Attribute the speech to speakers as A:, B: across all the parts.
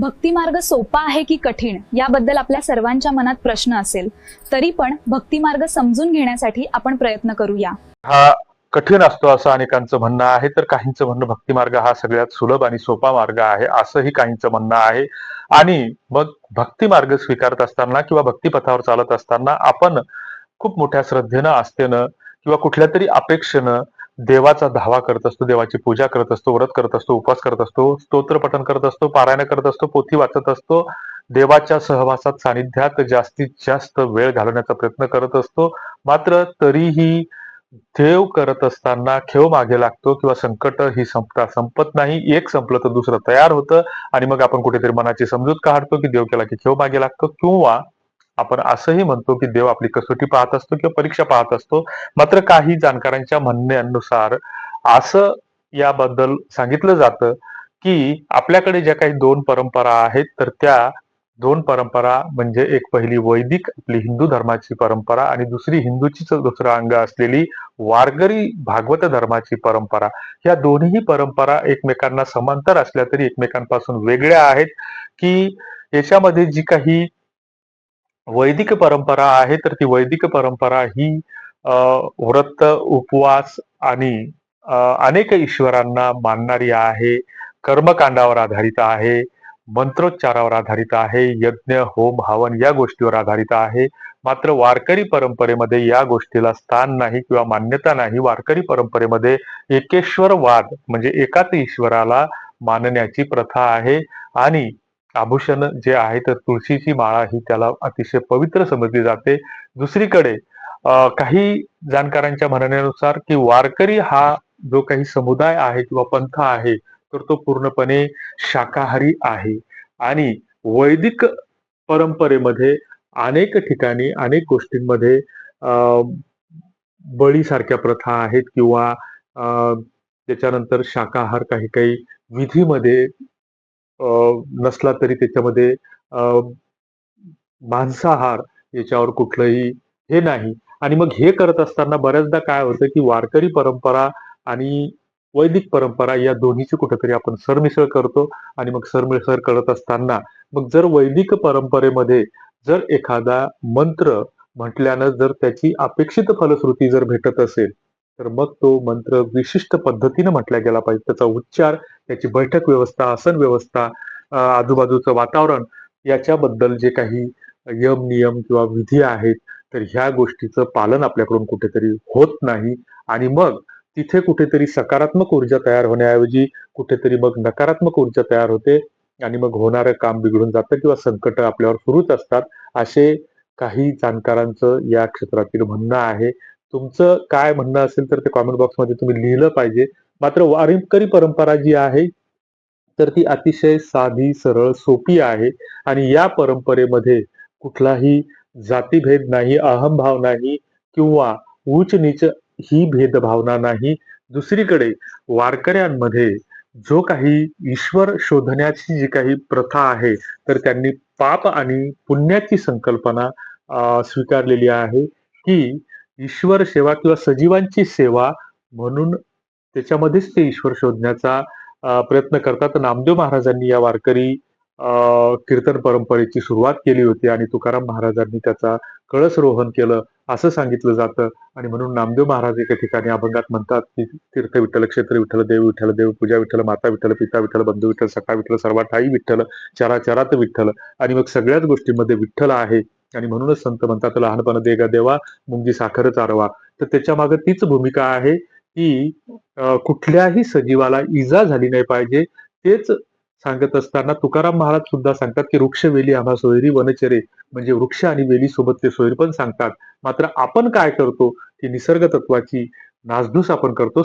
A: भक्ती मार्ग सोपा आहे की कठीण याबद्दल आपल्या सर्वांच्या मनात प्रश्न असेल, तरी पण भक्ती मार्ग समजून घेण्यासाठी आपण प्रयत्न करूया।
B: हा कठीण असतो असं अनेकांचं म्हणणं आहे, तर काहींचं म्हणणं भक्ती मार्ग हा सगळ्यात सुलभ आणि सोपा मार्ग आहे असंही काहींचं म्हणणं आहे। आणि मग भक्ती मार्ग स्वीकारत असताना किंवा भक्तिपथावर चालत असताना आपण खूप मोठ्या श्रद्धेनं, आस्थेनं किंवा कुठल्या तरी अपेक्षेनं देवाचा धावा करत असतो, देवाची पूजा करत असतो, व्रत करत असतो, उपवास करत असतो, स्तोत्र पठण करत असतो, पारायण करत असतो, पोथी वाचत असतो, देवाच्या सहवासात सानिध्यात जास्तीत जास्त वेळ घालवण्याचा प्रयत्न करत असतो। मात्र तरीही देव करत असताना खेळ मागे लागतो किंवा संकट ही संपत नाही, एक संपलं तर दुसरं तयार होतं आणि मग आपण कुठेतरी मनाची समजूत काढतो की देव केला की खेळ मागे लागतो, किंवा आपण असंही म्हणतो की देव आपली कसोटी पाहत असतो किंवा परीक्षा पाहत असतो। मात्र काही जाणकारांच्या म्हणण्यानुसार असं याबद्दल सांगितलं जातं की आपल्याकडे ज्या काही दोन परंपरा आहेत, तर त्या दोन परंपरा म्हणजे एक पहिली वैदिक आपली हिंदू धर्माची परंपरा आणि दुसरी हिंदूचीच दुसरं अंग असलेली वारकरी भागवत धर्माची परंपरा। या दोन्ही परंपरा एकमेकांना समांतर असल्या तरी एकमेकांपासून वेगळ्या आहेत। की याच्यामध्ये जी काही वैदिक परंपरा आहे, तर ती वैदिक परंपरा ही व्रत, उपवास आणि अनेक ईश्वरांना मानणारी आहे, कर्मकांडावर आधारित आहे, मंत्रोच्चारावर आधारित आहे, यज्ञ, होम, हवन या गोष्टीवर आधारित आहे। मात्र वारकरी परंपरेमध्ये या गोष्टीला स्थान नाही किंवा मान्यता नाही। वारकरी परंपरेमध्ये एकेश्वरवाद म्हणजे एकाच ईश्वराला मानण्याची प्रथा आहे आणि आभूषण जे आहे तर तुळशीची माळा ही त्याला अतिशय पवित्र समजली जाते। दुसरीकडे काही जाणकारांच्या म्हणण्यानुसार की वारकरी हा जो काही समुदाय आहे किंवा पंथ आहे, तर तो पूर्णपणे शाकाहारी आहे। आणि वैदिक परंपरेमध्ये अनेक ठिकाणी अनेक गोष्टींमध्ये बळीसारख्या प्रथा आहेत किंवा त्याच्यानंतर शाकाहार काही काही विधीमध्ये नसला तरी त्याच्यामध्ये मांसाहार याच्यावर कुठलंही हे नाही। आणि मग हे करत असताना बऱ्याचदा काय होतं की वारकरी परंपरा आणि वैदिक परंपरा या दोन्हीची कुठेतरी आपण सरमिसळ करतो आणि मग सरमिसळ करत असताना मग जर वैदिक परंपरेमध्ये जर एखादा मंत्र म्हटल्यानं जर त्याची अपेक्षित फलश्रुती जर भेटत असेल, तर मग तो मंत्र विशिष्ट पद्धतीने म्हटला गेला पाहिजे। त्याचा उच्चार, त्याची बैठक व्यवस्था, आसन व्यवस्था, आजूबाजूचं वातावरण याच्याबद्दल जे काही यम नियम किंवा विधी आहेत, तर ह्या गोष्टीचं पालन आपल्याकडून कुठेतरी होत नाही आणि मग तिथे कुठेतरी सकारात्मक ऊर्जा तयार होण्याऐवजी कुठेतरी मग नकारात्मक ऊर्जा तयार होते आणि मग होणारं काम बिघडून जातं किंवा संकट आपल्यावर सुरूच असतात, असे काही जाणकारांचं या क्षेत्रातील म्हणणं आहे। तुमचं काय म्हणणं असेल तर ते कॉमेंट बॉक्समध्ये तुम्ही लिहिलं पाहिजे। मात्र वारकरी परंपरा जी आहे, तर ती अतिशय साधी, सरळ, सोपी आहे आणि या परंपरेमध्ये कुठलाही जातीभेद नाही, अहंभाव नाही किंवा उच्च-नीच ही भेदभावना नाही। दुसरीकडे वारकऱ्यांमध्ये जो काही ईश्वर शोधण्याची जी काही प्रथा आहे, तर त्यांनी पाप आणि पुण्याची संकल्पना स्वीकारलेली आहे की ईश्वर सेवा किंवा सजीवांची सेवा म्हणून त्याच्यामध्येच ते ईश्वर शोधण्याचा प्रयत्न करतात। नामदेव महाराजांनी या वारकरी कीर्तन परंपरेची सुरुवात केली होती आणि तुकाराम महाराजांनी त्याचा कळसरोहण केलं असं सांगितलं जातं। आणि म्हणून नामदेव महाराज एका ठिकाणी अभंगात म्हणतात की तीर्थ विठ्ठल, क्षेत्र विठ्ठल, देव पूजा विठ्ठल, माता विठ्ठल, पिता विठ्ठल, बंधू विठ्ठल, सखा विठ्ठल, सर्व ठाई विठ्ठल, चराचरात विठ्ठल। आणि मग सगळ्याच गोष्टींमध्ये विठ्ठल आहे आणि म्हणूनच संत म्हणतात लहानपण देगा देवा, मुंगी साखर चारवा। तर त्याच्या मागे तीच भूमिका आहे की कुठल्याही सजीवाला इजा झाली नाही पाहिजे। तेच सांगत असताना तुकाराम महाराज सुद्धा सांगतात की वृक्ष वेली आम्हा सोयरी वनचरे, म्हणजे वृक्ष आणि वेली सोबत ते सोयरी पण सांगतात। मात्र आपण काय करतो की निसर्ग तत्वाची नासधूस आपण करतो।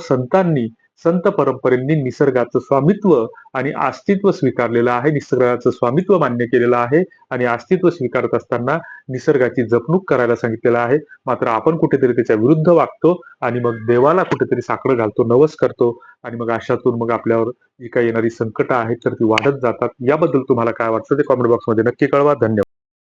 B: संत परंपरेंनी निसर्गाचं स्वामित्व आणि अस्तित्व स्वीकारलेलं आहे, निसर्गाचं स्वामित्व मान्य केलेलं आहे आणि अस्तित्व स्वीकारत असताना निसर्गाची जपणूक करायला सांगितलेलं आहे। मात्र आपण कुठेतरी त्याच्या विरुद्ध वागतो आणि मग देवाला कुठेतरी साकडं घालतो, नवस करतो आणि मग अशातून मग आपल्यावर जी काही येणारी संकट आहेत तर ती वाढत जातात। याबद्दल तुम्हाला काय वाटतं ते कॉमेंट बॉक्समध्ये नक्की कळवा। धन्यवाद।